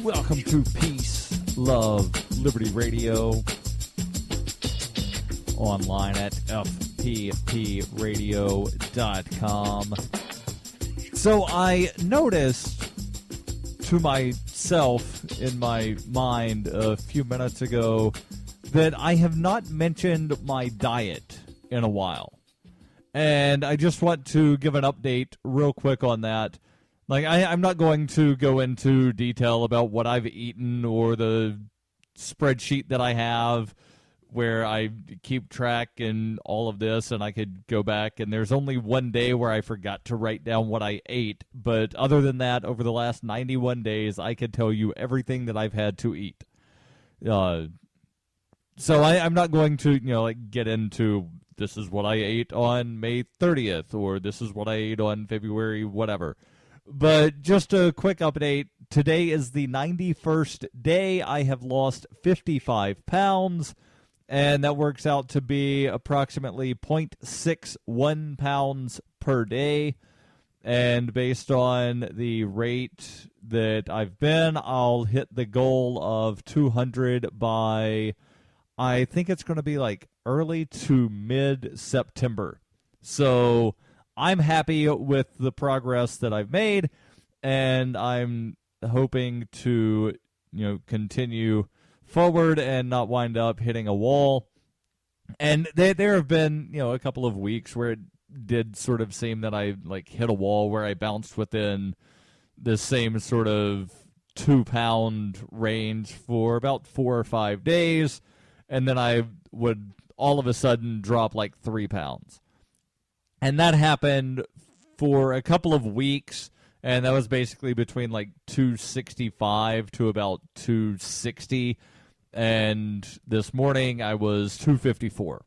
Welcome to Peace, Love, Liberty Radio, online at fppradio.com. So I noticed to myself in my mind a few minutes ago that I have not mentioned my diet in a while. And I just want to give an update real quick on that. Like, I'm not going to go into detail about what I've eaten or the spreadsheet that I have where I keep track and all of this, and I could go back, and there's only one day where I forgot to write down what I ate. But other than that, over the last 91 days, I could tell you everything that I've had to eat. So I'm not going to, get into this is what I ate on May 30th, or this is what I ate on February whatever. But just a quick update. Today is the 91st day. I have lost 55 pounds, and that works out to be approximately 0.61 pounds per day. And based on the rate that I've been, I'll hit the goal of 200 by, I think it's going to be like early to mid-September. So I'm happy with the progress that I've made, and I'm hoping to, continue forward and not wind up hitting a wall. And there have been, a couple of weeks where it did sort of seem that I hit a wall where I bounced within the same sort of 2-pound range for about 4 or 5 days, and then I would all of a sudden drop 3 pounds. And that happened for a couple of weeks, and that was basically between 265 to about 260. And this morning I was 254.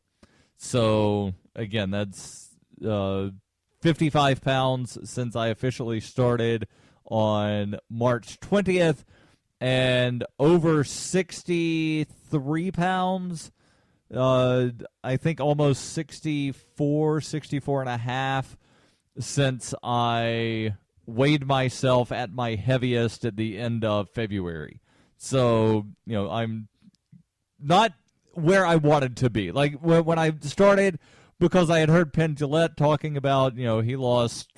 So, again, that's 55 pounds since I officially started on March 20th, and over 63 pounds. I think almost 64 and a half since I weighed myself at my heaviest at the end of February. So, I'm not where I wanted to be. Like, when I started, because I had heard Penn Jillette talking about, he lost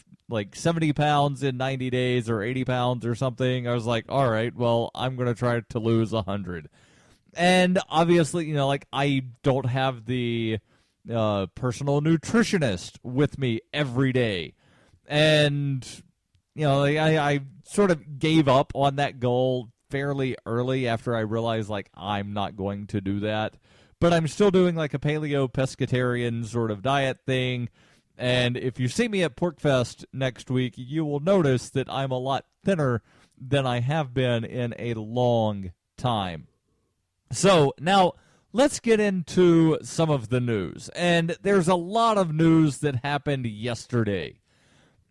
70 pounds in 90 days or 80 pounds or something, I was like, all right, well, I'm going to try to lose 100. And obviously, I don't have the personal nutritionist with me every day. And, I sort of gave up on that goal fairly early after I realized, I'm not going to do that. But I'm still doing, a paleo-pescatarian sort of diet thing. And if you see me at PorkFest next week, you will notice that I'm a lot thinner than I have been in a long time. So, now, let's get into some of the news. And there's a lot of news that happened yesterday.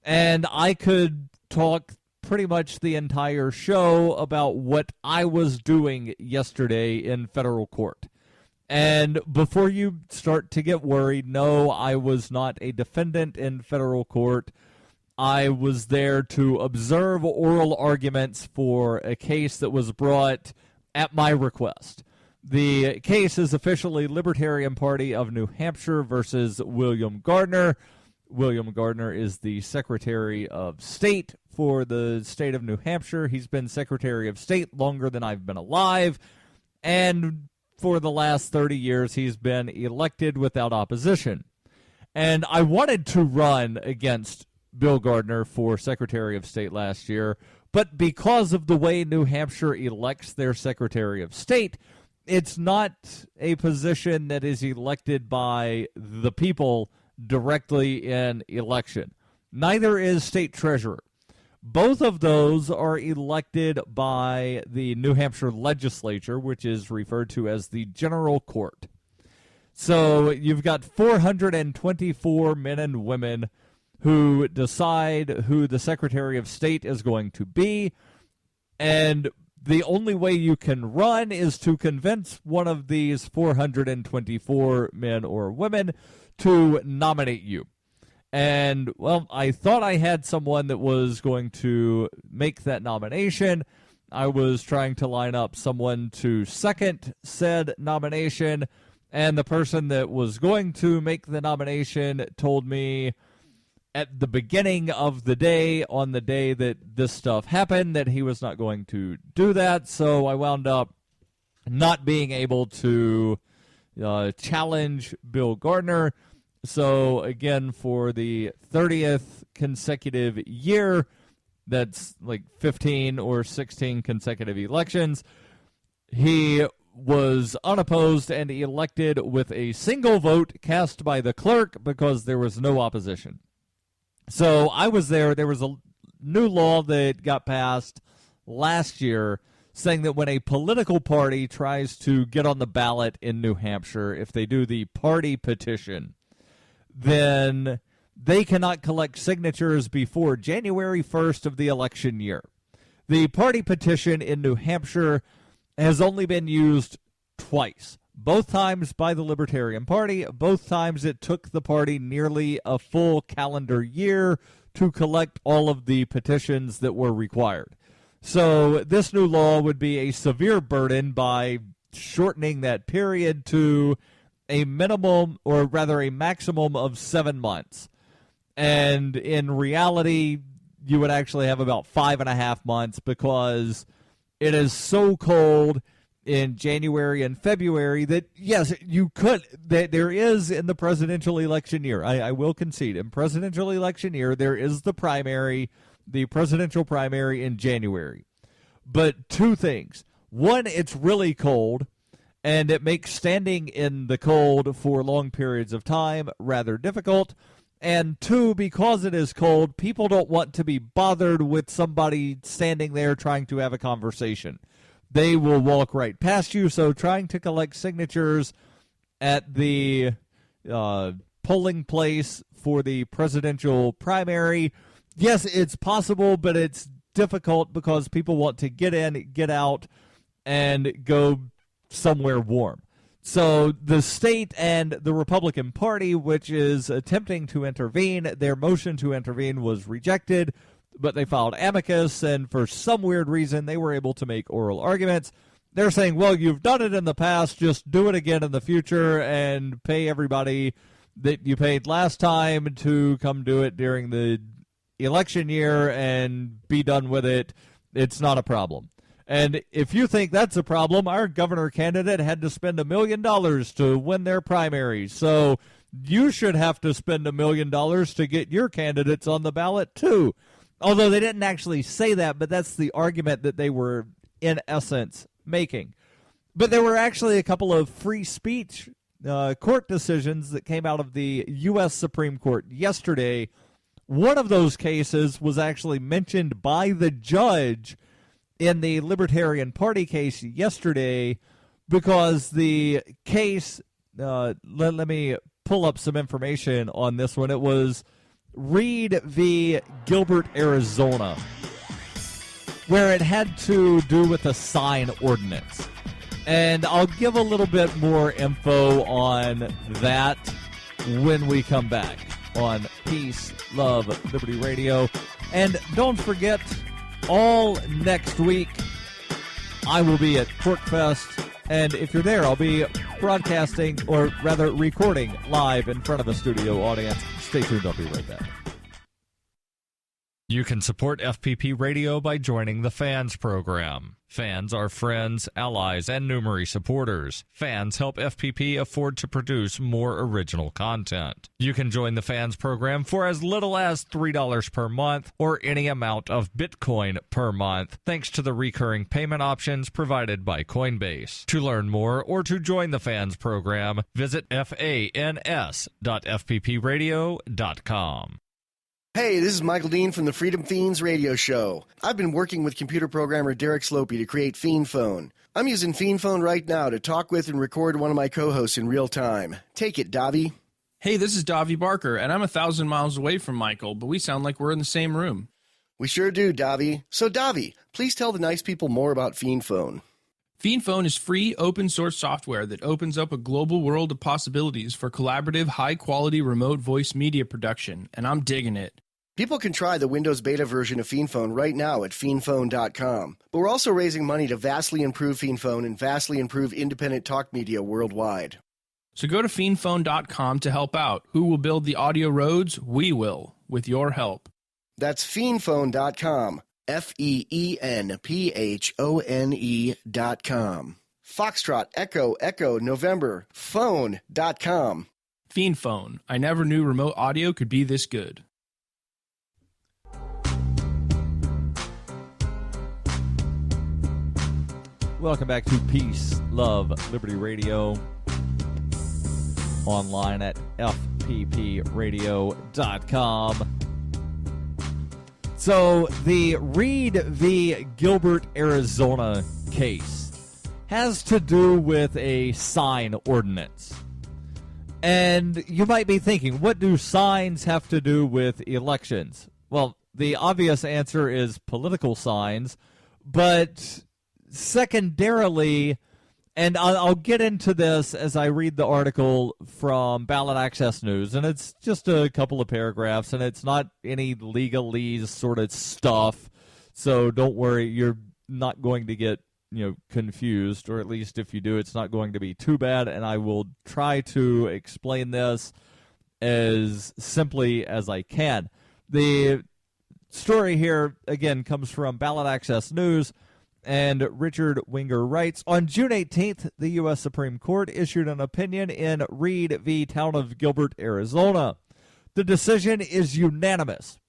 And I could talk pretty much the entire show about what I was doing yesterday in federal court. And before you start to get worried, no, I was not a defendant in federal court. I was there to observe oral arguments for a case that was brought at my request. The case is officially Libertarian Party of New Hampshire versus William Gardner. William Gardner is the Secretary of State for the state of New Hampshire. He's been Secretary of State longer than I've been alive, and for the last 30 years he's been elected without opposition. And I wanted to run against Bill Gardner for Secretary of State last year, but because of the way New Hampshire elects their Secretary of State, it's not a position that is elected by the people directly in election. Neither is state treasurer. Both of those are elected by the New Hampshire legislature, which is referred to as the General Court. So you've got 424 men and women who decide who the Secretary of State is going to be, and the only way you can run is to convince one of these 424 men or women to nominate you. And, well, I thought I had someone that was going to make that nomination. I was trying to line up someone to second said nomination, and the person that was going to make the nomination told me at the beginning of the day, on the day that this stuff happened, that he was not going to do that. So I wound up not being able to challenge Bill Gardner. So again, for the 30th consecutive year, that's like 15 or 16 consecutive elections, he was unopposed and elected with a single vote cast by the clerk because there was no opposition. So I was there. There was a new law that got passed last year saying that when a political party tries to get on the ballot in New Hampshire, if they do the party petition, then they cannot collect signatures before January 1st of the election year. The party petition in New Hampshire has only been used twice, both times by the Libertarian Party. Both times it took the party nearly a full calendar year to collect all of the petitions that were required. So this new law would be a severe burden by shortening that period to a minimum, or rather a maximum of 7 months. And in reality, you would actually have about 5.5 months because it is so cold in January and February that, yes, you could, that there is in the presidential election year, I will concede, in presidential election year, there is the presidential primary in January. But two things. One, it's really cold, and it makes standing in the cold for long periods of time rather difficult. And two, because it is cold, people don't want to be bothered with somebody standing there trying to have a conversation. They will walk right past you, so trying to collect signatures at the polling place for the presidential primary, yes, it's possible, but it's difficult because people want to get in, get out, and go somewhere warm. So the state and the Republican Party, which is attempting to intervene, their motion to intervene was rejected, but they filed amicus, and for some weird reason, they were able to make oral arguments. They're saying, well, you've done it in the past, just do it again in the future and pay everybody that you paid last time to come do it during the election year and be done with it. It's not a problem. And if you think that's a problem, our governor candidate had to spend $1 million to win their primary. So you should have to spend $1 million to get your candidates on the ballot too. Although they didn't actually say that, but that's the argument that they were, in essence, making. But there were actually a couple of free speech court decisions that came out of the U.S. Supreme Court yesterday. One of those cases was actually mentioned by the judge in the Libertarian Party case yesterday because the case, let me pull up some information on this one. It was Reed v. Gilbert, Arizona, where it had to do with a sign ordinance. And I'll give a little bit more info on that when we come back on Peace, Love, Liberty Radio. And don't forget, all next week, I will be at PorkFest. And if you're there, I'll be broadcasting, or rather recording live in front of a studio audience. Stay tuned, I'll be right back. You can support FPP Radio by joining the Fans program. Fans are friends, allies, and Numery supporters. Fans help FPP afford to produce more original content. You can join the Fans program for as little as $3 per month or any amount of Bitcoin per month, thanks to the recurring payment options provided by Coinbase. To learn more or to join the Fans program, visit fans.fppradio.com. Hey, this is Michael Dean from the Freedom Fiends radio show. I've been working with computer programmer Derek Slopey to create Fiend Phone. I'm using Fiend Phone right now to talk with and record one of my co-hosts in real time. Take it, Davi. Hey, this is Davi Barker, and I'm 1,000 miles away from Michael, but we sound like we're in the same room. We sure do, Davi. So, Davi, please tell the nice people more about Fiend Phone. Fiend Phone is free, open-source software that opens up a global world of possibilities for collaborative, high-quality remote voice media production, and I'm digging it. People can try the Windows beta version of PhonePhone right now at PhonePhone.com. But we're also raising money to vastly improve PhonePhone and vastly improve independent talk media worldwide. So go to PhonePhone.com to help out. Who will build the audio roads? We will, with your help. That's PhonePhone.com. FEENPHONE.com. Foxtrot, Echo, Echo, November, Phone.com. PhonePhone. I never knew remote audio could be this good. Welcome back to Peace, Love, Liberty Radio, online at fppradio.com. So the Reed v. Gilbert, Arizona case has to do with a sign ordinance. And you might be thinking, what do signs have to do with elections? Well, the obvious answer is political signs, but secondarily, and I'll get into this as I read the article from Ballot Access News, and it's just a couple of paragraphs, and it's not any legalese sort of stuff, so don't worry, you're not going to get confused, or at least if you do, it's not going to be too bad, and I will try to explain this as simply as I can. The story here, again, comes from Ballot Access News, and Richard Winger writes, on June 18th, the U.S. Supreme Court issued an opinion in Reed v. Town of Gilbert, Arizona. The decision is unanimous.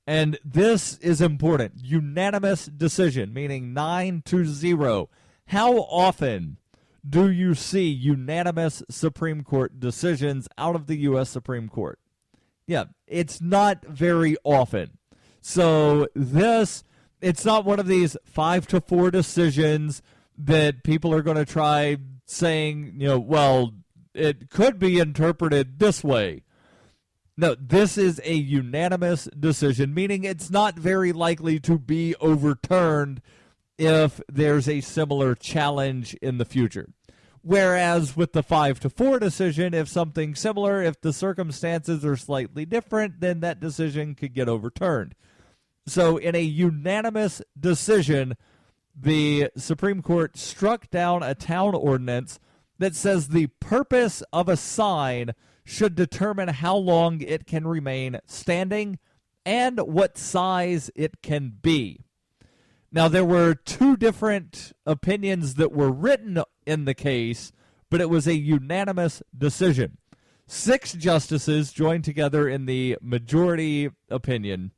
And this is important. Unanimous decision, meaning 9-0. How often do you see unanimous Supreme Court decisions out of the U.S. Supreme Court? Yeah, it's not very often. So it's not one of these 5-4 decisions that people are going to try saying, well, it could be interpreted this way. No, this is a unanimous decision, meaning it's not very likely to be overturned if there's a similar challenge in the future. Whereas with the 5-4 decision, if something similar, if the circumstances are slightly different, then that decision could get overturned. So in a unanimous decision, the Supreme Court struck down a town ordinance that says the purpose of a sign should determine how long it can remain standing and what size it can be. Now, there were two different opinions that were written in the case, but it was a unanimous decision. 6 justices joined together in the majority opinion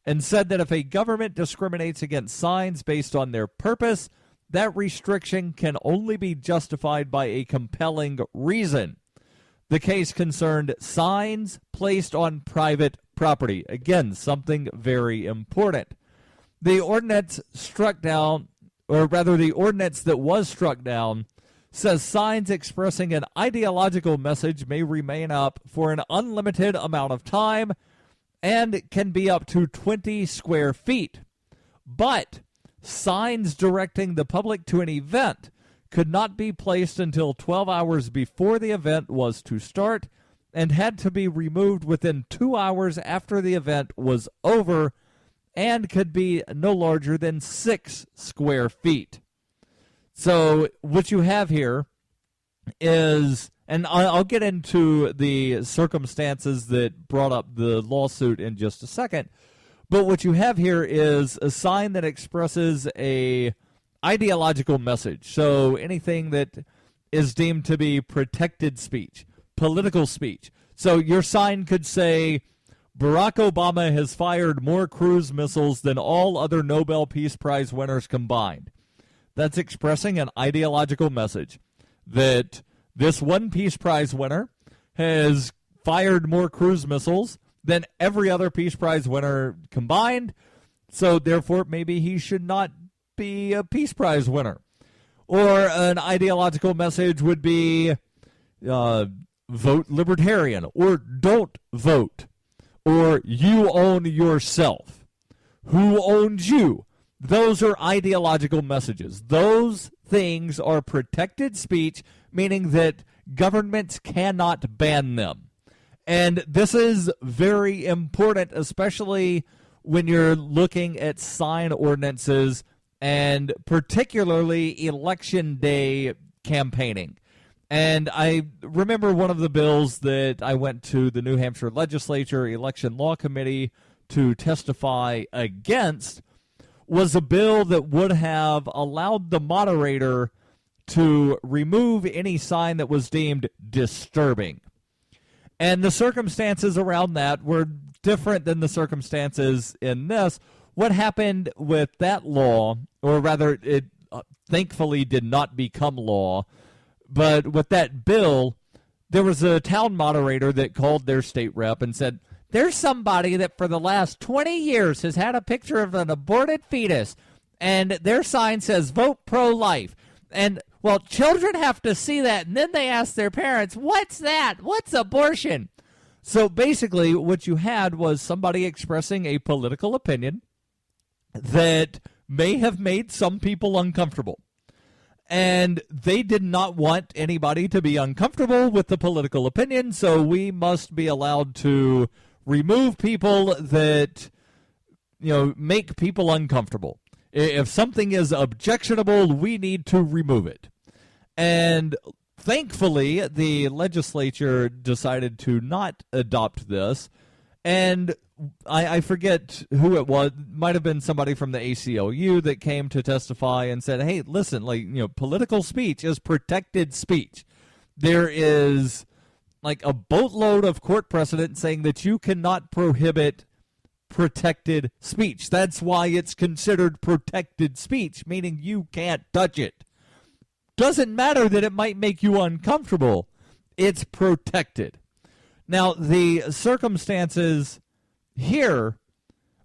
and said that if a government discriminates against signs based on their purpose, that restriction can only be justified by a compelling reason. The case concerned signs placed on private property. Again, something very important. The ordinance struck down, or rather the ordinance that was struck down, says signs expressing an ideological message may remain up for an unlimited amount of time and can be up to 20 square feet. But signs directing the public to an event could not be placed until 12 hours before the event was to start and had to be removed within 2 hours after the event was over and could be no larger than 6 square feet. So what you have here is, and I'll get into the circumstances that brought up the lawsuit in just a second, but what you have here is a sign that expresses a ideological message. So anything that is deemed to be protected speech, political speech. So your sign could say, Barack Obama has fired more cruise missiles than all other Nobel Peace Prize winners combined. That's expressing an ideological message that this one Peace Prize winner has fired more cruise missiles than every other Peace Prize winner combined, so therefore maybe he should not be a Peace Prize winner. Or an ideological message would be vote libertarian, or don't vote, or you own yourself. Who owns you? Those are ideological messages. Those things are protected speech, meaning that governments cannot ban them. And this is very important, especially when you're looking at sign ordinances and particularly election day campaigning. And I remember one of the bills that I went to the New Hampshire Legislature Election Law Committee to testify against was a bill that would have allowed the moderator to remove any sign that was deemed disturbing. And the circumstances around that were different than the circumstances in this. What happened with that law, or rather it thankfully did not become law, but with that bill, there was a town moderator that called their state rep and said, there's somebody that for the last 20 years has had a picture of an aborted fetus, and their sign says vote pro-life. And, well, children have to see that, and then they ask their parents, what's that? What's abortion? So basically what you had was somebody expressing a political opinion that may have made some people uncomfortable. And they did not want anybody to be uncomfortable with the political opinion, so we must be allowed to remove people that, make people uncomfortable. If something is objectionable, we need to remove it. And thankfully, the legislature decided to not adopt this. And I forget who it was. It might have been somebody from the ACLU that came to testify and said, hey, listen, political speech is protected speech. There is a boatload of court precedent saying that you cannot prohibit protected speech. That's why it's considered protected speech, meaning you can't touch it. Doesn't matter that it might make you uncomfortable. It's protected. Now, the circumstances here,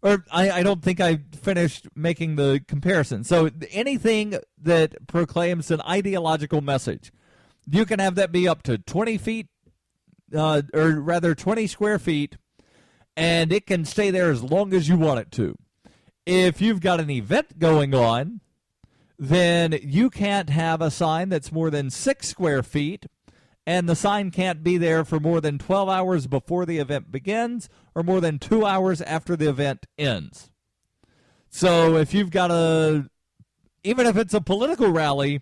or I don't think I finished making the comparison. So anything that proclaims an ideological message, you can have that be up to 20 feet, or rather 20 square feet, and it can stay there as long as you want it to. If you've got an event going on, then you can't have a sign that's more than 6 square feet, and the sign can't be there for more than 12 hours before the event begins or more than 2 hours after the event ends. So if you've got even if it's a political rally,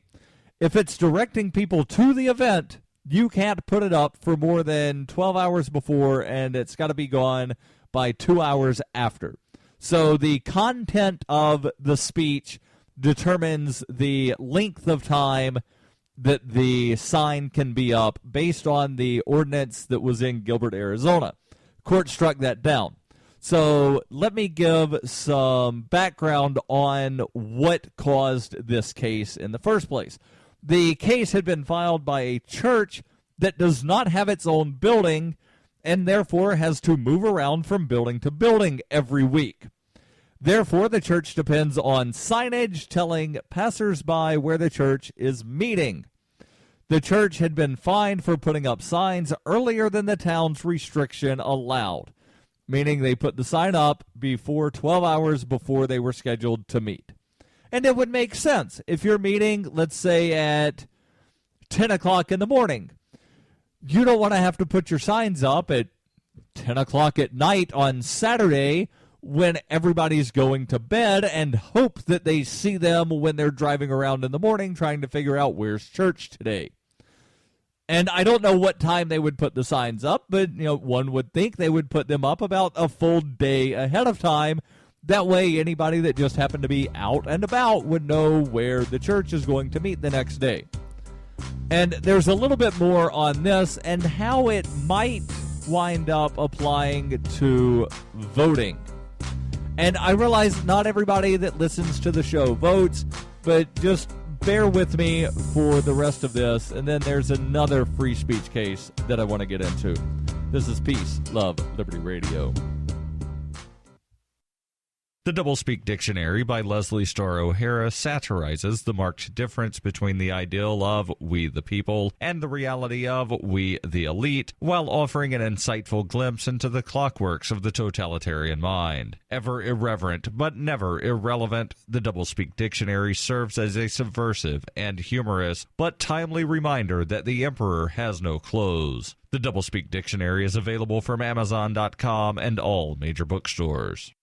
if it's directing people to the event, you can't put it up for more than 12 hours before, and it's got to be gone by 2 hours after. So the content of the speech determines the length of time that the sign can be up based on the ordinance that was in Gilbert, Arizona. Court struck that down. So let me give some background on what caused this case in the first place. The case had been filed by a church that does not have its own building and therefore has to move around from building to building every week. Therefore, the church depends on signage telling passersby where the church is meeting. The church had been fined for putting up signs earlier than the town's restriction allowed, meaning they put the sign up before 12 hours before they were scheduled to meet. And it would make sense. If you're meeting, let's say, at 10 o'clock in the morning, you don't want to have to put your signs up at 10 o'clock at night on Saturday when everybody's going to bed and hope that they see them when they're driving around in the morning trying to figure out where's church today. And I don't know what time they would put the signs up, but one would think they would put them up about a full day ahead of time. That way anybody that just happened to be out and about would know where the church is going to meet the next day. And there's a little bit more on this and how it might wind up applying to voting. And I realize not everybody that listens to the show votes, but just bear with me for the rest of this. And then there's another free speech case that I want to get into. This is Peace, Love, Liberty Radio. The Doublespeak Dictionary by Leslie Starr O'Hara satirizes the marked difference between the ideal of we the people and the reality of we the elite, while offering an insightful glimpse into the clockworks of the totalitarian mind. Ever irreverent, but never irrelevant, the Doublespeak Dictionary serves as a subversive and humorous, but timely reminder that the emperor has no clothes. The Doublespeak Dictionary is available from Amazon.com and all major bookstores.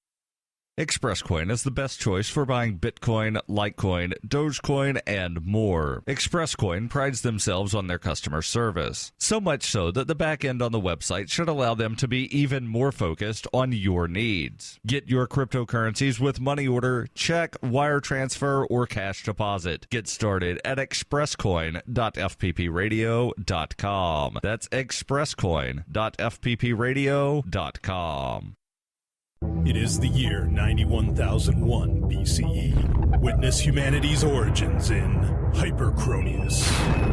ExpressCoin is the best choice for buying Bitcoin, Litecoin, Dogecoin, and more. ExpressCoin prides themselves on their customer service, so much so that the back end on the website should allow them to be even more focused on your needs. Get your cryptocurrencies with money order, check, wire transfer, or cash deposit. Get started at expresscoin.fppradio.com. That's expresscoin.fppradio.com. It is the year 91,001 BCE. Witness humanity's origins in Hyperchronius,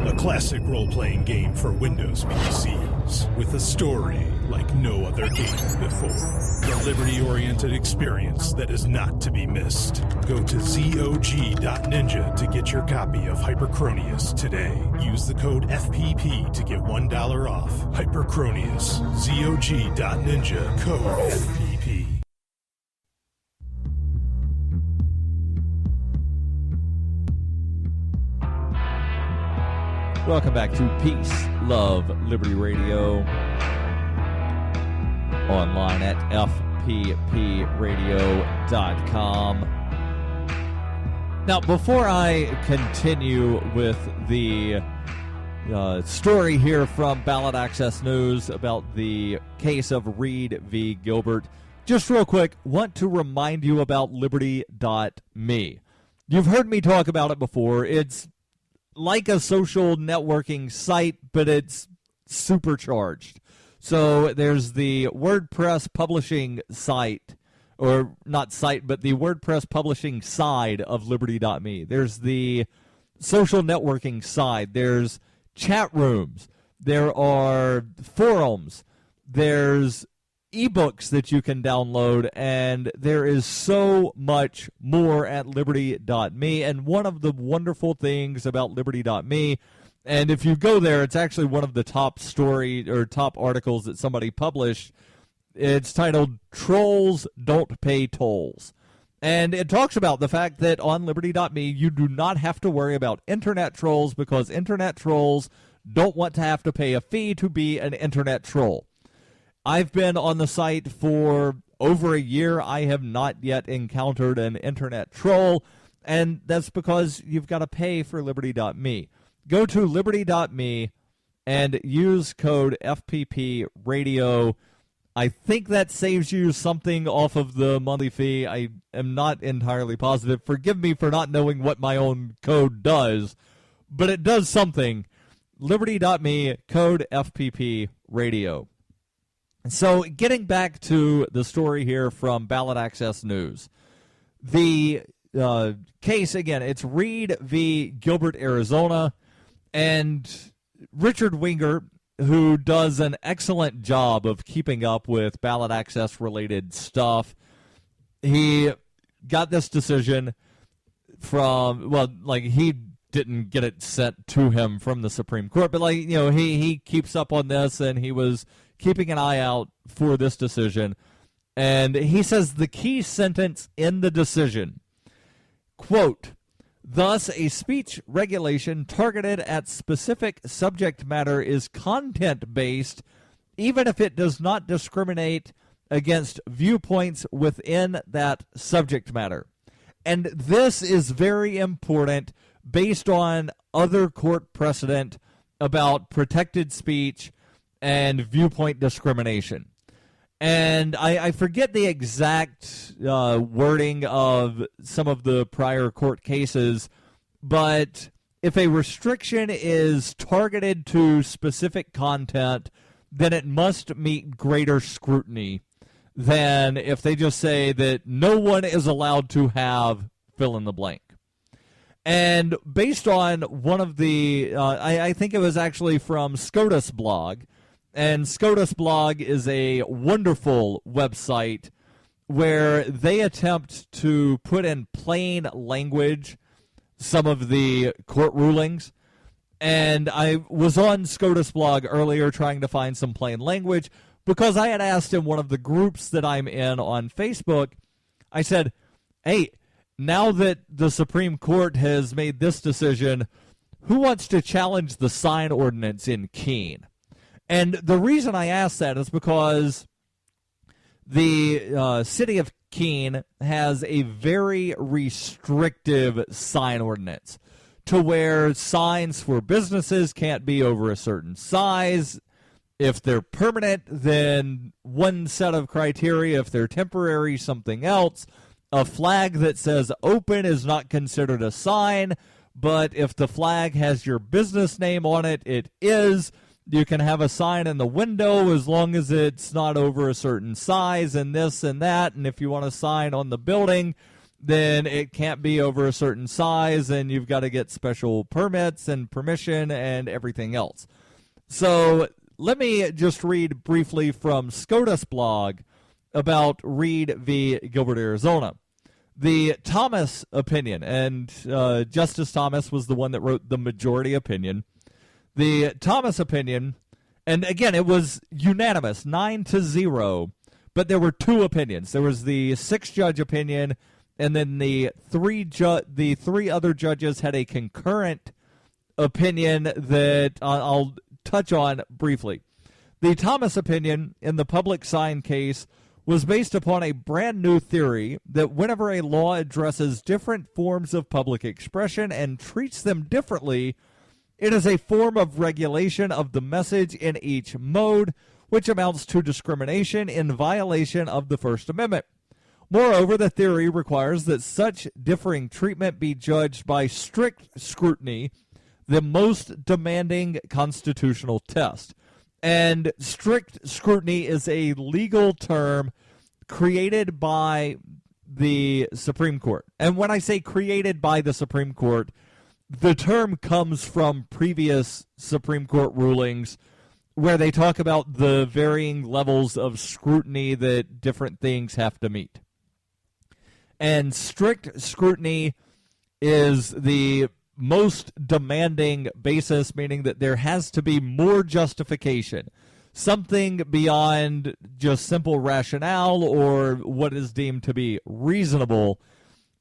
a classic role-playing game for Windows PCs with a story like no other game before. The liberty-oriented experience that is not to be missed. Go to zog.ninja to get your copy of Hyperchronius today. Use the code FPP to get $1 off. Hyperchronius, zog.ninja, code FPP. Welcome back to Peace, Love, Liberty Radio, online at fppradio.com. Now, before I continue with the story here from Ballot Access News about the case of Reed v. Gilbert, just real quick, want to remind you about Liberty.me. You've heard me talk about it before. It's like a social networking site, but it's supercharged. So there's the WordPress publishing site, or not site, but the WordPress publishing side of Liberty.me. There's the social networking side. There's chat rooms. There are forums. There's ebooks that you can download, and there is so much more at Liberty.me. And one of the wonderful things about Liberty.me, and if you go there, it's actually one of the top story or top articles that somebody published. It's titled "Trolls Don't Pay Tolls." And it talks about the fact that on Liberty.me, you do not have to worry about internet trolls because internet trolls don't want to have to pay a fee to be an internet troll. I've been on the site for over a year. I have not yet encountered an internet troll, and that's because you've got to pay for Liberty.me. Go to Liberty.me and use code FPP Radio. I think that saves you something off of the monthly fee. I am not entirely positive. Forgive me for not knowing what my own code does, but it does something. Liberty.me, code FPP Radio. So getting back to the story here from Ballot Access News, the case, again, it's Reed v. Gilbert, Arizona, and Richard Winger, who does an excellent job of keeping up with ballot access-related stuff, he got this decision from, well, like, he didn't get it sent to him from the Supreme Court, but, like, you know, he keeps up on this, and he was keeping an eye out for this decision. And he says the key sentence in the decision, quote, "Thus, a speech regulation targeted at specific subject matter is content-based, even if it does not discriminate against viewpoints within that subject matter." And this is very important based on other court precedent about protected speech and viewpoint discrimination. And I forget the exact wording of some of the prior court cases, but if a restriction is targeted to specific content, then it must meet greater scrutiny than if they just say that no one is allowed to have fill in the blank. And based on one of the, I think it was actually from SCOTUS blog, and SCOTUS blog is a wonderful website where they attempt to put in plain language some of the court rulings. And I was on SCOTUS blog earlier trying to find some plain language because I had asked in one of the groups that I'm in on Facebook, I said, hey, now that the Supreme Court has made this decision, who wants to challenge the sign ordinance in Keene? And the reason I asked that is because the city of Keene has a very restrictive sign ordinance to where signs for businesses can't be over a certain size. If they're permanent, then one set of criteria. If they're temporary, something else. A flag that says open is not considered a sign, but if the flag has your business name on it, it is. You can have a sign in the window as long as it's not over a certain size and this and that. And if you want a sign on the building, then it can't be over a certain size and you've got to get special permits and permission and everything else. So let me just read briefly from SCOTUS blog about Reed v. Gilbert, Arizona. The Thomas opinion, and Justice Thomas was the one that wrote the majority opinion. The Thomas opinion, and again, it was unanimous, 9-0, but there were two opinions. There was the 6-judge opinion, and then the three other judges had a concurrent opinion that I'll touch on briefly. The Thomas opinion in the public sign case was based upon a brand new theory that whenever a law addresses different forms of public expression and treats them differently, it is a form of regulation of the message in each mode, which amounts to discrimination in violation of the First Amendment. Moreover, the theory requires that such differing treatment be judged by strict scrutiny, the most demanding constitutional test. And strict scrutiny is a legal term created by the Supreme Court. And when I say created by the Supreme Court, the term comes from previous Supreme Court rulings where they talk about the varying levels of scrutiny that different things have to meet. And strict scrutiny is the most demanding basis, meaning that there has to be more justification, something beyond just simple rationale or what is deemed to be reasonable.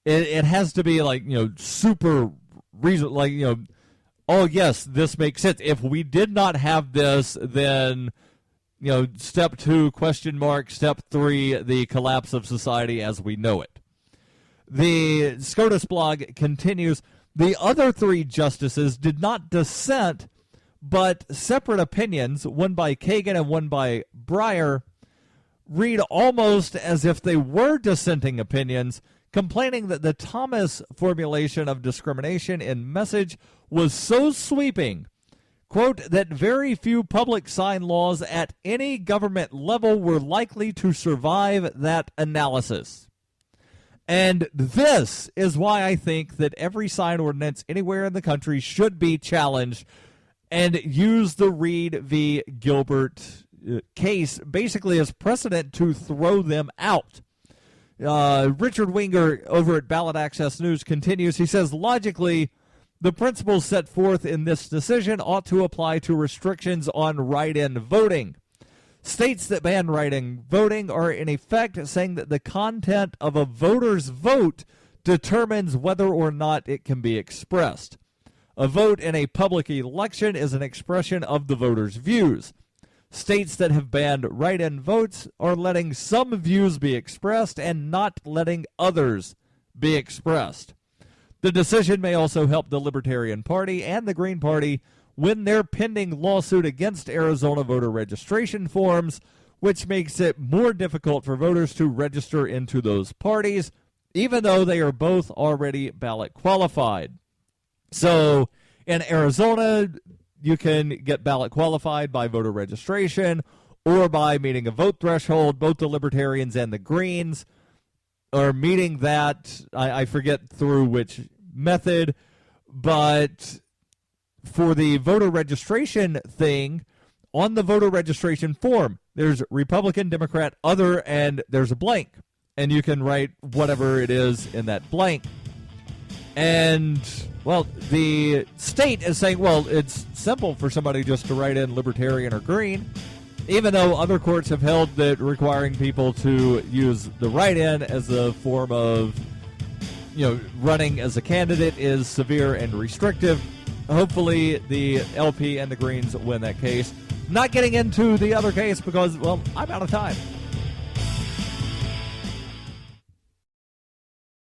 It has to be like, super reason, like, oh yes, this makes sense. If we did not have this, then step 2, ? Step 3, the collapse of society as we know it. The SCOTUS blog continues, the other 3 justices did not dissent, but separate opinions, one by Kagan and one by Breyer, read almost as if they were dissenting opinions, complaining that the Thomas formulation of discrimination in message was so sweeping, quote, that very few public sign laws at any government level were likely to survive that analysis. And this is why I think that every sign ordinance anywhere in the country should be challenged and use the Reed v. Gilbert case basically as precedent to throw them out. Richard Winger over at Ballot Access News continues. He says, logically, the principles set forth in this decision ought to apply to restrictions on write-in voting. States that ban write-in voting are in effect saying that the content of a voter's vote determines whether or not it can be expressed. A vote in a public election is an expression of the voter's views. States that have banned write-in votes are letting some views be expressed and not letting others be expressed. The decision may also help the Libertarian Party and the Green Party win their pending lawsuit against Arizona voter registration forms, which makes it more difficult for voters to register into those parties, even though they are both already ballot qualified. So in Arizona, you can get ballot qualified by voter registration or by meeting a vote threshold. Both the Libertarians and the Greens are meeting that. I forget through which method, but for the voter registration thing, on the voter registration form, there's Republican, Democrat, other, and there's a blank. and you can write whatever it is in that blank. And, well, the state is saying, well, it's simple for somebody just to write in Libertarian or Green, even though other courts have held that requiring people to use the write-in as a form of, running as a candidate is severe and restrictive. Hopefully the LP and the Greens win that case. Not getting into the other case because, well, I'm out of time.